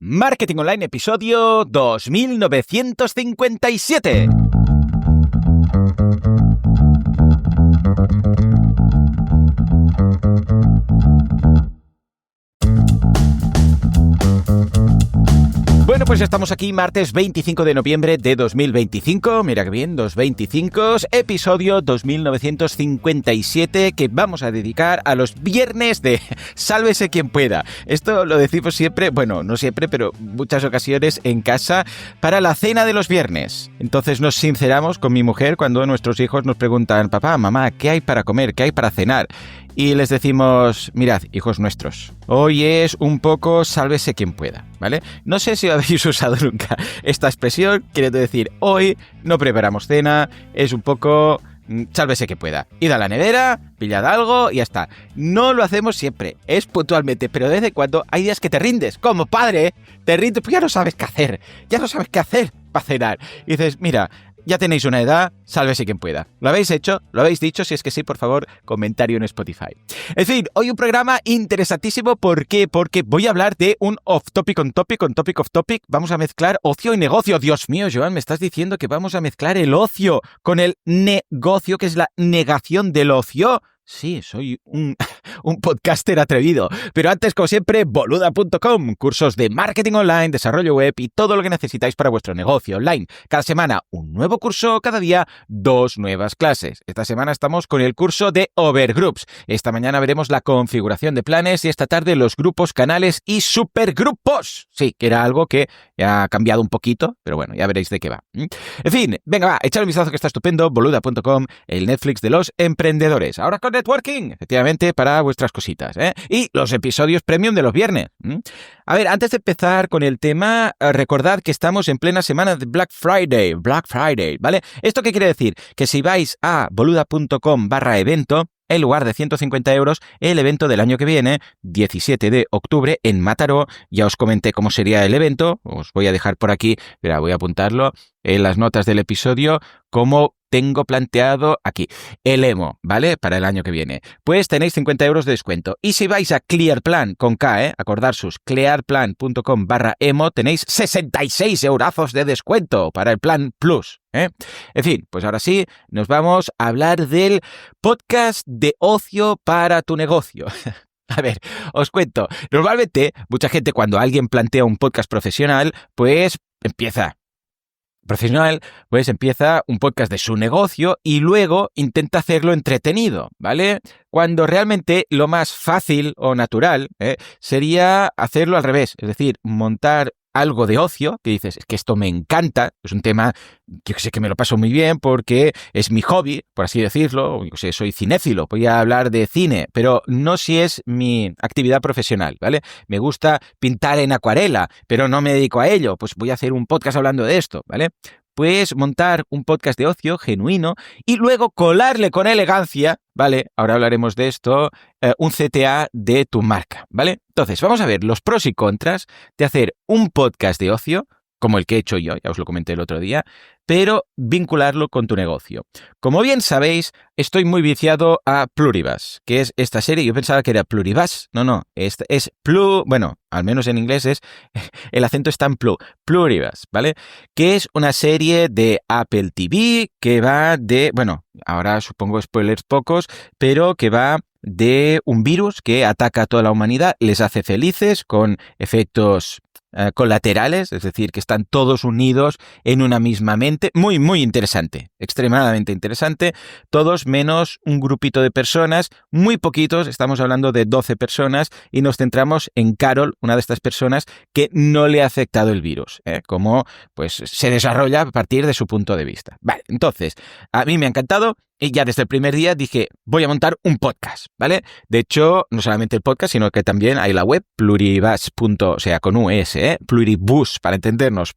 Marketing Online, episodio 2957. Bueno, pues estamos aquí martes 25 de noviembre de 2025, mira que bien, 225, episodio 2957 que vamos a dedicar a los viernes de Sálvese quien pueda. Esto lo decimos siempre, bueno, no siempre, pero muchas ocasiones en casa para la cena de los viernes. Entonces nos sinceramos con mi mujer cuando nuestros hijos nos preguntan, papá, mamá, ¿qué hay para comer? ¿Qué hay para cenar? Y les decimos, mirad, hijos nuestros, hoy es un poco sálvese quien pueda, ¿vale? No sé si habéis usado nunca esta expresión, quiere decir, hoy no preparamos cena, es un poco sálvese quien pueda. Id a la nevera, pillad algo y ya está. No lo hacemos siempre, es puntualmente, pero de vez en cuando hay días que te rindes, como padre, te rindes, pues ya no sabes qué hacer para cenar. Y dices, mira, ya tenéis una edad, sálvese quien pueda. ¿Lo habéis hecho? ¿Lo habéis dicho? Si es que sí, por favor, comentario en Spotify. En fin, hoy un programa interesantísimo. ¿Por qué? Porque voy a hablar de un off-topic on topic off topic. Vamos a mezclar ocio y negocio. Dios mío, Joan, me estás diciendo que vamos a mezclar el ocio con el negocio, que es la negación del ocio. Sí, soy un podcaster atrevido. Pero antes, como siempre, boluda.com, cursos de marketing online, desarrollo web y todo lo que necesitáis para vuestro negocio online. Cada semana un nuevo curso, cada día 2 nuevas clases. Esta semana estamos con el curso de Overgroups. Esta mañana veremos la configuración de planes y esta tarde los grupos, canales y supergrupos. Sí, que era algo que ya ha cambiado un poquito, pero bueno, ya veréis de qué va. En fin, venga, va, echad un vistazo que está estupendo, boluda.com, el Netflix de los emprendedores. Ahora con networking, efectivamente, para vuestras cositas, ¿eh? Y los episodios premium de los viernes. A ver, antes de empezar con el tema, recordad que estamos en plena semana de Black Friday, ¿vale? ¿Esto qué quiere decir? Que si vais a boluda.com/evento, en lugar de 150 euros, el evento del año que viene, 17 de octubre, en Mataró. Ya os comenté cómo sería el evento. Os voy a dejar por aquí, mira, voy a apuntarlo en las notas del episodio, como tengo planteado aquí, el EMO, ¿vale? Para el año que viene. Pues tenéis 50 euros de descuento. Y si vais a Clearplan, con K, acordaros, clearplan.com/EMO, tenéis 66 eurazos de descuento para el plan Plus, ¿eh? En fin, pues ahora sí, nos vamos a hablar del podcast de ocio para tu negocio. A ver, os cuento. Normalmente, mucha gente cuando alguien plantea un podcast profesional, pues empieza un podcast de su negocio y luego intenta hacerlo entretenido, ¿vale? Cuando realmente lo más fácil o natural sería hacerlo al revés, es decir, montar algo de ocio, que dices, es que esto me encanta, es un tema, yo sé que me lo paso muy bien porque es mi hobby, por así decirlo, yo sé, soy cinéfilo, voy a hablar de cine, pero no si es mi actividad profesional, ¿vale? Me gusta pintar en acuarela, pero no me dedico a ello, pues voy a hacer un podcast hablando de esto, ¿vale? Pues montar un podcast de ocio genuino y luego colarle con elegancia, ¿vale? Ahora hablaremos de esto, un CTA de tu marca, ¿vale? Entonces, vamos a ver los pros y contras de hacer un podcast de ocio, como el que he hecho yo, ya os lo comenté el otro día, pero vincularlo con tu negocio. Como bien sabéis, estoy muy viciado a Pluribus, que es esta serie. Yo pensaba que era Pluribus. No, es bueno, al menos en inglés el acento está en Pluribus, ¿vale? Que es una serie de Apple TV que va de, bueno, ahora supongo spoilers pocos, pero que va de un virus que ataca a toda la humanidad, les hace felices con efectos colaterales, es decir, que están todos unidos en una misma mente. Muy, muy interesante, extremadamente interesante. Todos menos un grupito de personas, muy poquitos, estamos hablando de 12 personas, y nos centramos en Carol, una de estas personas que no le ha afectado el virus, cómo pues se desarrolla a partir de su punto de vista. Vale, entonces, a mí me ha encantado. Y ya desde el primer día dije, voy a montar un podcast, ¿vale? De hecho, no solamente el podcast, sino que también hay la web, pluribus. O sea, con US, pluribus, para entendernos,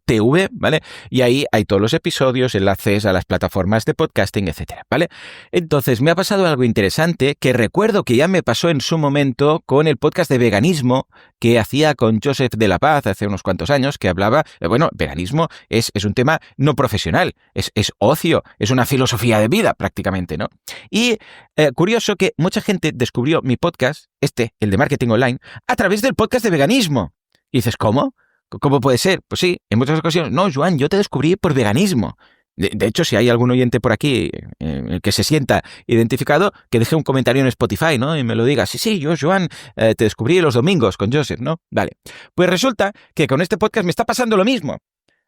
.tv, ¿vale? Y ahí hay todos los episodios, enlaces a las plataformas de podcasting, etcétera, ¿vale? Entonces, me ha pasado algo interesante que recuerdo que ya me pasó en su momento con el podcast de veganismo que hacía con Joseph de la Paz hace unos cuantos años, que hablaba, bueno, veganismo es un tema no profesional, es ocio, es una filosofía de vida, prácticamente, ¿no? Y curioso que mucha gente descubrió mi podcast, el de marketing online, a través del podcast de veganismo. Y dices, ¿cómo? ¿Cómo puede ser? Pues sí, en muchas ocasiones. No, Joan, yo te descubrí por veganismo. De hecho, si hay algún oyente por aquí que se sienta identificado, que deje un comentario en Spotify, ¿no? Y me lo diga, sí, yo, Joan, te descubrí los domingos con Joseph, ¿no? Vale. Pues resulta que con este podcast me está pasando lo mismo.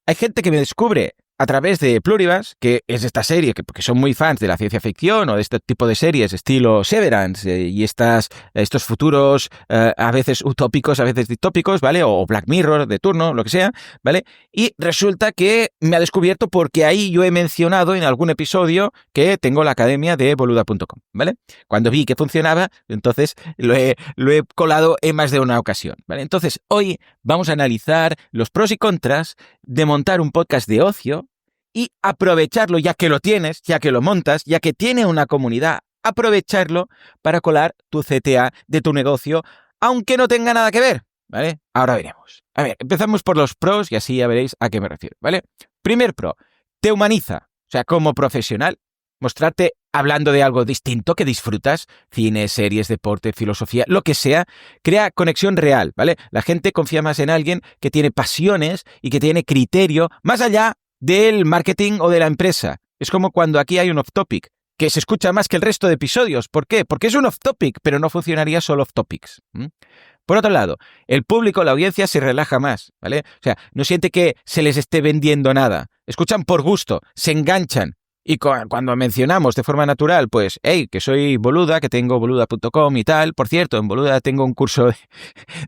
Hay gente que me descubre a través de Pluribus, que es esta serie, porque son muy fans de la ciencia ficción o de este tipo de series estilo Severance y estos futuros a veces utópicos, a veces distópicos, ¿vale? O Black Mirror de turno, lo que sea, ¿vale? Y resulta que me ha descubierto porque ahí yo he mencionado en algún episodio que tengo la academia de boluda.com, ¿vale? Cuando vi que funcionaba, entonces lo he colado en más de una ocasión, ¿vale? Entonces, hoy vamos a analizar los pros y contras de montar un podcast de ocio y aprovecharlo, ya que lo tienes, ya que lo montas, ya que tiene una comunidad, aprovecharlo para colar tu CTA de tu negocio, aunque no tenga nada que ver, ¿vale? Ahora veremos. A ver, empezamos por los pros y así ya veréis a qué me refiero, ¿vale? Primer pro, te humaniza, o sea, como profesional, mostrarte hablando de algo distinto que disfrutas, cine, series, deporte, filosofía, lo que sea, crea conexión real, ¿vale? La gente confía más en alguien que tiene pasiones y que tiene criterio más allá del marketing o de la empresa. Es como cuando aquí hay un off-topic, que se escucha más que el resto de episodios. ¿Por qué? Porque es un off-topic, pero no funcionaría solo off-topics. Por otro lado, el público, la audiencia se relaja más, ¿vale? O sea, no siente que se les esté vendiendo nada. Escuchan por gusto, se enganchan. Y cuando mencionamos de forma natural, pues, hey, que soy Boluda, que tengo boluda.com y tal. Por cierto, en Boluda tengo un curso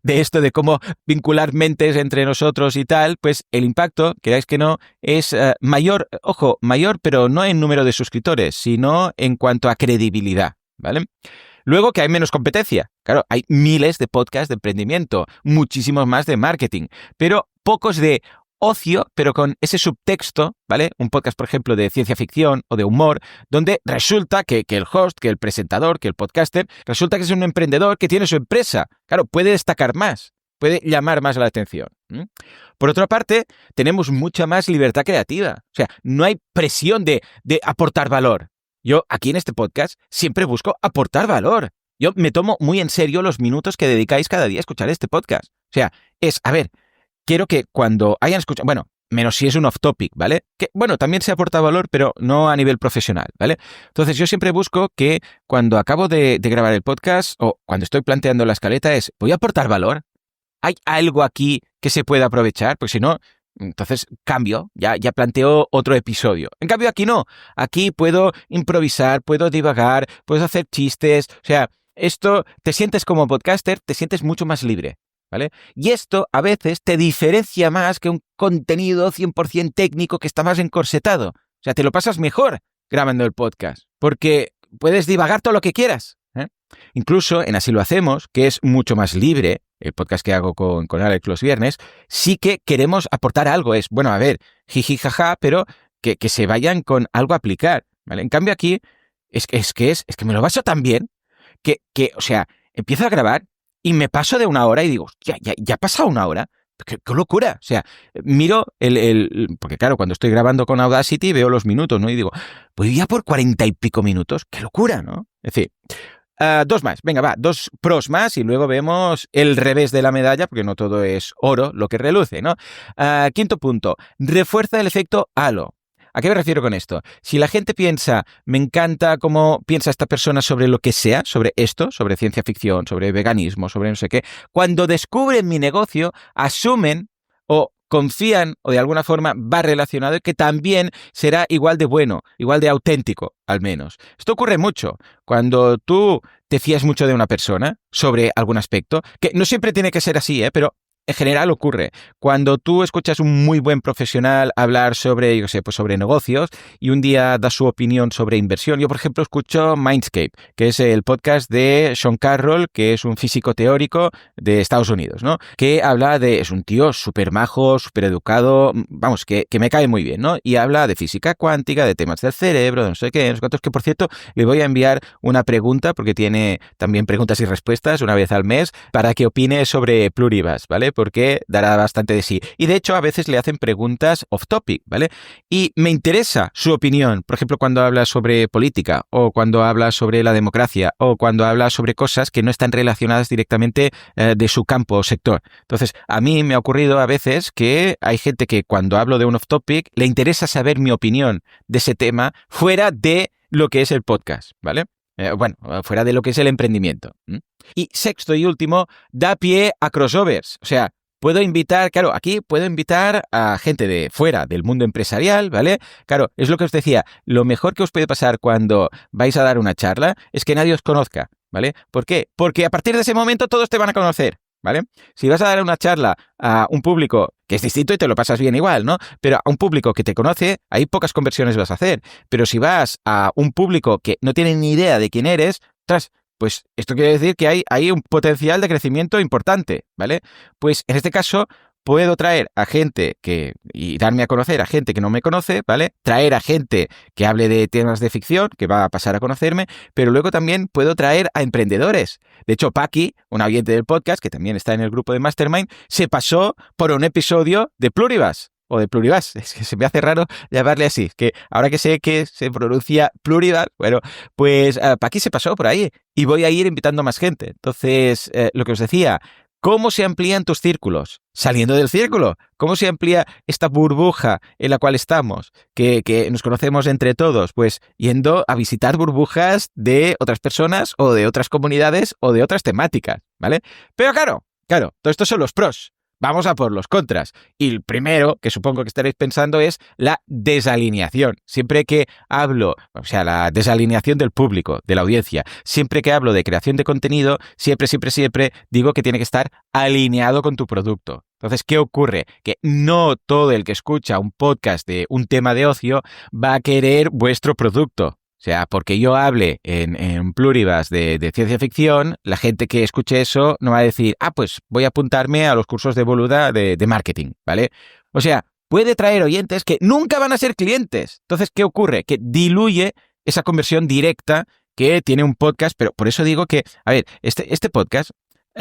de esto de cómo vincular mentes entre nosotros y tal, pues el impacto, queráis que no, es mayor, ojo, mayor, pero no en número de suscriptores, sino en cuanto a credibilidad, ¿vale? Luego que hay menos competencia. Claro, hay miles de podcasts de emprendimiento, muchísimos más de marketing, pero pocos de ocio, pero con ese subtexto, ¿vale? Un podcast, por ejemplo, de ciencia ficción o de humor, donde resulta que el host, que el presentador, que el podcaster, resulta que es un emprendedor que tiene su empresa. Claro, puede destacar más, puede llamar más la atención. Por otra parte, tenemos mucha más libertad creativa. O sea, no hay presión de aportar valor. Yo, aquí en este podcast, siempre busco aportar valor. Yo me tomo muy en serio los minutos que dedicáis cada día a escuchar este podcast. O sea, a ver, quiero que cuando hayan escuchado, bueno, menos si es un off-topic, ¿vale? Que, bueno, también se aporta valor, pero no a nivel profesional, ¿vale? Entonces, yo siempre busco que cuando acabo de grabar el podcast o cuando estoy planteando la escaleta ¿voy a aportar valor? ¿Hay algo aquí que se pueda aprovechar? Pues si no, entonces cambio, ya planteo otro episodio. En cambio, aquí no. Aquí puedo improvisar, puedo divagar, puedo hacer chistes. O sea, esto, te sientes como podcaster, te sientes mucho más libre, ¿vale? Y esto a veces te diferencia más que un contenido 100% técnico que está más encorsetado. O sea, te lo pasas mejor grabando el podcast, porque puedes divagar todo lo que quieras, ¿eh? Incluso en Así lo hacemos, que es mucho más libre, el podcast que hago con Alex los viernes, sí que queremos aportar algo. Bueno, a ver, jiji, jaja, pero que se vayan con algo a aplicar, ¿vale? En cambio aquí, es que me lo paso tan bien que, o sea, empiezo a grabar y me paso de una hora y digo, ya ha pasado una hora. ¡Qué locura! O sea, miro porque claro, cuando estoy grabando con Audacity veo los minutos, ¿no? Y digo, voy ya por 40 y pico minutos. ¡Qué locura!, ¿no? Es decir, dos más. Venga, va, dos pros más y luego vemos el revés de la medalla, porque no todo es oro lo que reluce, ¿no? Quinto punto, refuerza el efecto halo. ¿A qué me refiero con esto? Si la gente piensa, me encanta cómo piensa esta persona sobre lo que sea, sobre esto, sobre ciencia ficción, sobre veganismo, sobre no sé qué, cuando descubren mi negocio, asumen o confían o de alguna forma va relacionado y que también será igual de bueno, igual de auténtico, al menos. Esto ocurre mucho cuando tú te fías mucho de una persona sobre algún aspecto, que no siempre tiene que ser así, pero en general ocurre. Cuando tú escuchas un muy buen profesional hablar sobre, yo sé, pues sobre negocios y un día da su opinión sobre inversión. Yo, por ejemplo, escucho Mindscape, que es el podcast de Sean Carroll, que es un físico teórico de Estados Unidos, ¿no? Que habla es un tío súper majo, súper educado, vamos, que me cae muy bien, ¿no? Y habla de física cuántica, de temas del cerebro, de no sé qué, no sé cuántos, que por cierto, le voy a enviar una pregunta, porque tiene también preguntas y respuestas una vez al mes, para que opine sobre Pluribus, ¿vale? porque dará bastante de sí. Y de hecho, a veces le hacen preguntas off topic, ¿vale? Y me interesa su opinión, por ejemplo, cuando habla sobre política, o cuando habla sobre la democracia, o cuando habla sobre cosas que no están relacionadas directamente de su campo o sector. Entonces, a mí me ha ocurrido a veces que hay gente que cuando hablo de un off topic le interesa saber mi opinión de ese tema fuera de lo que es el podcast, ¿vale? Fuera de lo que es el emprendimiento. Y sexto y último, da pie a crossovers. O sea, puedo invitar a gente de fuera del mundo empresarial, ¿vale? Claro, es lo que os decía, lo mejor que os puede pasar cuando vais a dar una charla es que nadie os conozca, ¿vale? ¿Por qué? Porque a partir de ese momento todos te van a conocer, ¿vale? Si vas a dar una charla a un público que es distinto y te lo pasas bien igual, ¿no? Pero a un público que te conoce, ahí pocas conversiones vas a hacer. Pero si vas a un público que no tiene ni idea de quién eres, pues esto quiere decir que hay un potencial de crecimiento importante, ¿vale? Pues en este caso puedo traer a gente y darme a conocer a gente que no me conoce, ¿vale? Traer a gente que hable de temas de ficción, que va a pasar a conocerme, pero luego también puedo traer a emprendedores. De hecho, Paqui, un oyente del podcast, que también está en el grupo de Mastermind, se pasó por un episodio de Pluribus. O de Pluribus, es que se me hace raro llamarle así, que ahora que sé que se pronuncia Pluribus, bueno, pues Paqui se pasó por ahí y voy a ir invitando más gente. Entonces, lo que os decía, ¿cómo se amplían tus círculos? Saliendo del círculo. ¿Cómo se amplía esta burbuja en la cual estamos? Que nos conocemos entre todos. Pues yendo a visitar burbujas de otras personas o de otras comunidades o de otras temáticas, ¿vale? Pero claro, todo esto son los pros. Vamos a por los contras. Y el primero, que supongo que estaréis pensando, es la desalineación. Siempre que hablo, o sea, la desalineación del público, de la audiencia, siempre que hablo de creación de contenido, siempre digo que tiene que estar alineado con tu producto. Entonces, ¿qué ocurre? Que no todo el que escucha un podcast de un tema de ocio va a querer vuestro producto. O sea, porque yo hable en Pluribus de ciencia ficción, la gente que escuche eso no va a decir, pues voy a apuntarme a los cursos de Boluda de marketing, ¿vale? O sea, puede traer oyentes que nunca van a ser clientes. Entonces, ¿qué ocurre? Que diluye esa conversión directa que tiene un podcast, pero por eso digo que, a ver, este podcast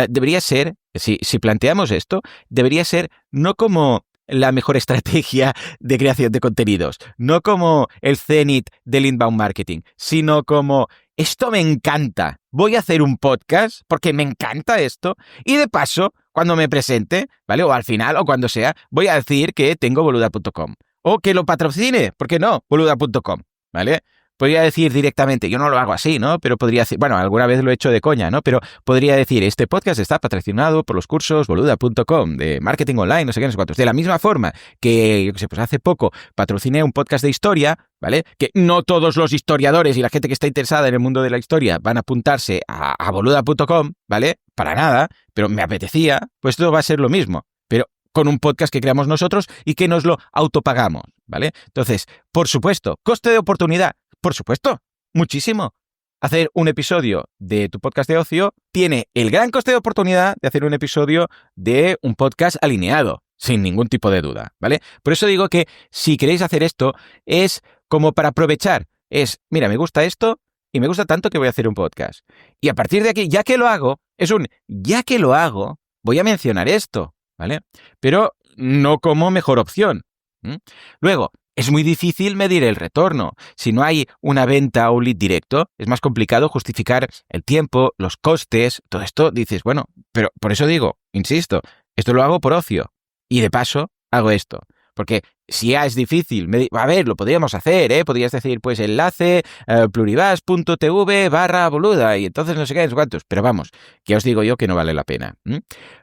debería ser, si planteamos esto, debería ser no como la mejor estrategia de creación de contenidos, no como el cenit del inbound marketing, sino como esto me encanta, voy a hacer un podcast porque me encanta esto y de paso, cuando me presente, ¿vale? O al final o cuando sea, voy a decir que tengo boluda.com o que lo patrocine, ¿por qué no? Boluda.com, ¿vale? Podría decir directamente, yo no lo hago así, ¿no? Pero podría decir, bueno, alguna vez lo he hecho de coña, ¿no? Pero podría decir, este podcast está patrocinado por los cursos boluda.com de marketing online, no sé qué, no sé cuántos. De la misma forma que, yo qué sé, pues hace poco patrociné un podcast de historia, ¿vale? Que no todos los historiadores y la gente que está interesada en el mundo de la historia van a apuntarse a boluda.com, ¿vale? Para nada, pero me apetecía, pues esto va a ser lo mismo. Pero con un podcast que creamos nosotros y que nos lo autopagamos, ¿vale? Entonces, por supuesto, coste de oportunidad. Por supuesto, muchísimo. Hacer un episodio de tu podcast de ocio tiene el gran coste de oportunidad de hacer un episodio de un podcast alineado, sin ningún tipo de duda, ¿vale? Por eso digo que si queréis hacer esto, es como para aprovechar. Mira, me gusta esto y me gusta tanto que voy a hacer un podcast. Y a partir de aquí, ya que lo hago, voy a mencionar esto, ¿vale? Pero no como mejor opción. Luego, es muy difícil medir el retorno. Si no hay una venta o un lead directo, es más complicado justificar el tiempo, los costes, todo esto. Dices, bueno, pero por eso digo, insisto, esto lo hago por ocio. Y de paso, hago esto. Porque si ya es difícil, a ver, lo podríamos hacer, ¿eh? Podrías decir, pues, enlace pluribus.tv/boluda y entonces no sé qué, no sé cuántos. Pero vamos, que os digo yo que no vale la pena.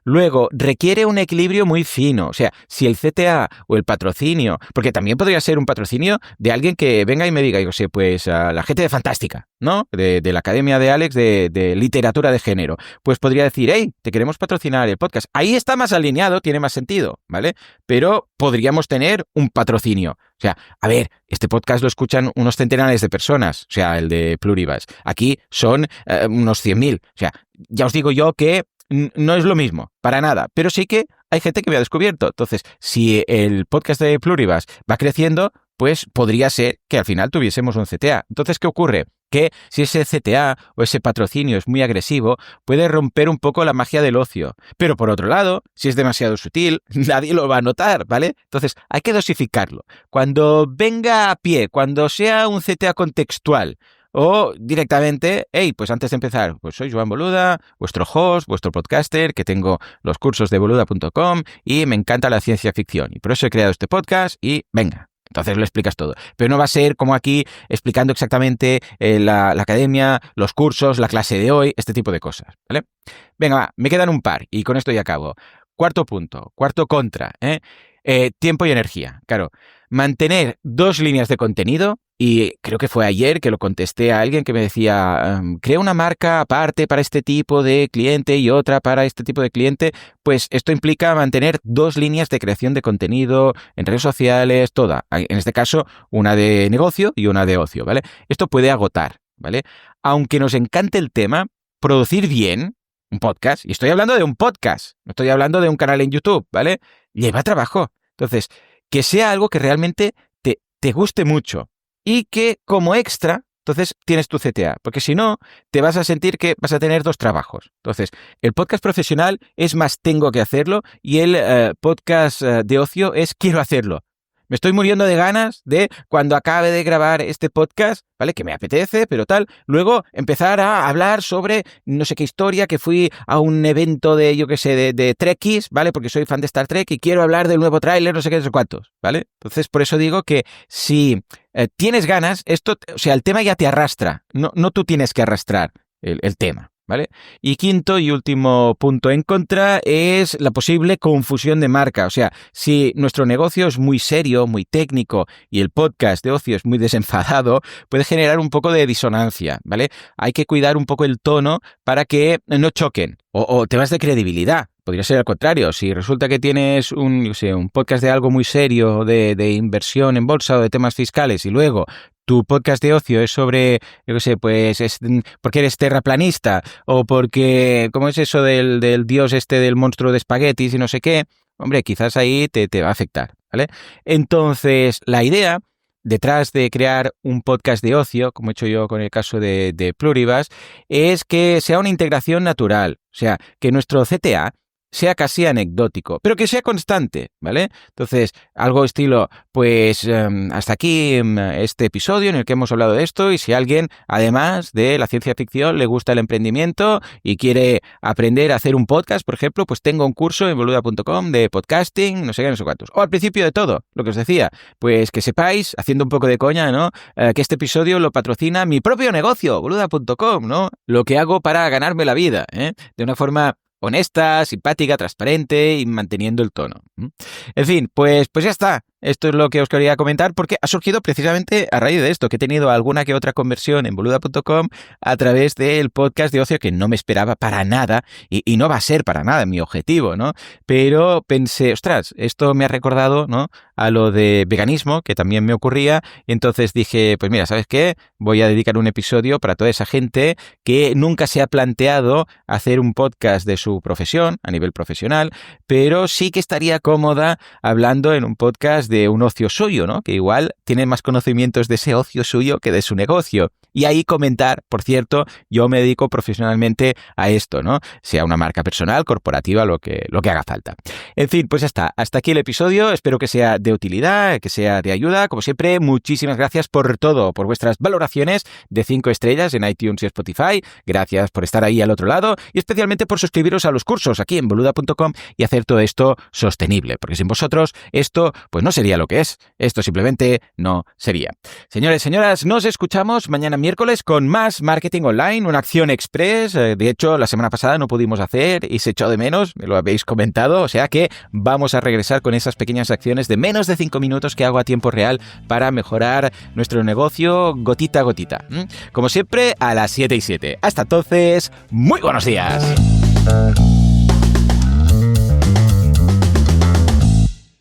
Luego, requiere un equilibrio muy fino. O sea, si el CTA o el patrocinio, porque también podría ser un patrocinio de alguien que venga y me diga, yo sé, pues, la gente de Fantástica, ¿no? De la Academia de Alex de Literatura de Género. Pues podría decir, hey, te queremos patrocinar el podcast. Ahí está más alineado, tiene más sentido, ¿vale? Pero podríamos tener un patrocinio. O sea, a ver, este podcast lo escuchan unos centenares de personas, o sea, el de Pluribus. Aquí son unos 100.000. O sea, ya os digo yo que no es lo mismo, para nada, pero sí que hay gente que me ha descubierto. Entonces, si el podcast de Pluribus va creciendo, pues podría ser que al final tuviésemos un CTA. Entonces, ¿qué ocurre? que si ese CTA o ese patrocinio es muy agresivo, puede romper un poco la magia del ocio. Pero por otro lado, si es demasiado sutil, nadie lo va a notar, ¿vale? Entonces, hay que dosificarlo. Cuando venga a pie, cuando sea un CTA contextual, o directamente, hey, pues antes de empezar, pues soy Joan Boluda, vuestro host, vuestro podcaster, que tengo los cursos de boluda.com y me encanta la ciencia ficción. Y por eso he creado este podcast y venga. Entonces lo explicas todo. Pero no va a ser como aquí explicando exactamente la academia, los cursos, la clase de hoy, este tipo de cosas, ¿vale? Venga, va, me quedan un par y con esto ya acabo. Cuarto punto, cuarto contra, tiempo y energía. Claro, mantener 2 líneas de contenido, y creo que fue ayer que lo contesté a alguien que me decía, crea una marca aparte para este tipo de cliente y otra para este tipo de cliente. Pues esto implica mantener 2 líneas de creación de contenido en redes sociales, toda. En este caso, una de negocio y una de ocio, ¿vale? Esto puede agotar, ¿vale? Aunque nos encante el tema, producir bien un podcast, y estoy hablando de un podcast, no estoy hablando de un canal en YouTube, ¿vale? Lleva trabajo. Entonces, que sea algo que realmente te guste mucho y que como extra, entonces tienes tu CTA, porque si no, te vas a sentir que vas a tener 2 trabajos. Entonces, el podcast profesional es más tengo que hacerlo y el podcast de ocio es quiero hacerlo. Me estoy muriendo de ganas de, cuando acabe de grabar este podcast, ¿vale? Que me apetece, pero tal, luego empezar a hablar sobre no sé qué historia, que fui a un evento de, yo qué sé, de Trekkies, ¿vale? Porque soy fan de Star Trek y quiero hablar del nuevo tráiler, no sé qué, no sé cuántos, ¿vale? Entonces, por eso digo que si tienes ganas, esto, o sea, el tema ya te arrastra, no tú tienes que arrastrar el tema. ¿Vale? Y quinto y último punto en contra es la posible confusión de marca. O sea, si nuestro negocio es muy serio, muy técnico y el podcast de ocio es muy desenfadado, puede generar un poco de disonancia, ¿vale? Hay que cuidar un poco el tono para que no choquen o temas de credibilidad. Podría ser al contrario. Si resulta que tienes un podcast de algo muy serio, de inversión en bolsa o de temas fiscales y luego tu podcast de ocio es sobre, yo qué sé, pues es porque eres terraplanista o porque, ¿cómo es eso del dios del monstruo de espaguetis y no sé qué? Hombre, quizás ahí te va a afectar, ¿vale? Entonces, la idea detrás de crear un podcast de ocio, como he hecho yo con el caso de Pluribus, es que sea una integración natural, o sea, que nuestro CTA sea casi anecdótico, pero que sea constante, ¿vale? Entonces, algo estilo, pues hasta aquí este episodio en el que hemos hablado de esto, y si a alguien, además de la ciencia ficción, le gusta el emprendimiento y quiere aprender a hacer un podcast, por ejemplo, pues tengo un curso en boluda.com de podcasting, no sé qué, no sé cuántos. O al principio de todo, lo que os decía, pues que sepáis, haciendo un poco de coña, ¿no? Que este episodio lo patrocina mi propio negocio, boluda.com, ¿no? Lo que hago para ganarme la vida, de una forma honesta, simpática, transparente y manteniendo el tono. En fin, pues ya está. Esto es lo que os quería comentar porque ha surgido precisamente a raíz de esto, que he tenido alguna que otra conversión en boluda.com a través del podcast de ocio que no me esperaba para nada y no va a ser para nada mi objetivo, ¿no? Pero pensé, ostras, esto me ha recordado, ¿no?, a lo de veganismo, que también me ocurría, y entonces dije, pues mira, ¿sabes qué? Voy a dedicar un episodio para toda esa gente que nunca se ha planteado hacer un podcast de su profesión, a nivel profesional, pero sí que estaría cómoda hablando en un podcast de un ocio suyo, ¿no? Que igual tiene más conocimientos de ese ocio suyo que de su negocio. Y ahí comentar, por cierto, yo me dedico profesionalmente a esto, ¿no? Sea una marca personal, corporativa, lo que haga falta. En fin, pues ya está. Hasta aquí el episodio. Espero que sea de utilidad, que sea de ayuda. Como siempre, muchísimas gracias por todo, por vuestras valoraciones de 5 estrellas en iTunes y Spotify. Gracias por estar ahí al otro lado y especialmente por suscribiros a los cursos aquí en boluda.com y hacer todo esto sostenible, porque sin vosotros esto pues no sería lo que es. Esto simplemente no sería. Señores, señoras, nos escuchamos mañana miércoles con más marketing online, una acción express. De hecho, la semana pasada no pudimos hacer y se echó de menos, me lo habéis comentado, o sea que vamos a regresar con esas pequeñas acciones de menos de 5 minutos que hago a tiempo real para mejorar nuestro negocio gotita a gotita. Como siempre, a las 7:07. Hasta entonces, muy buenos días.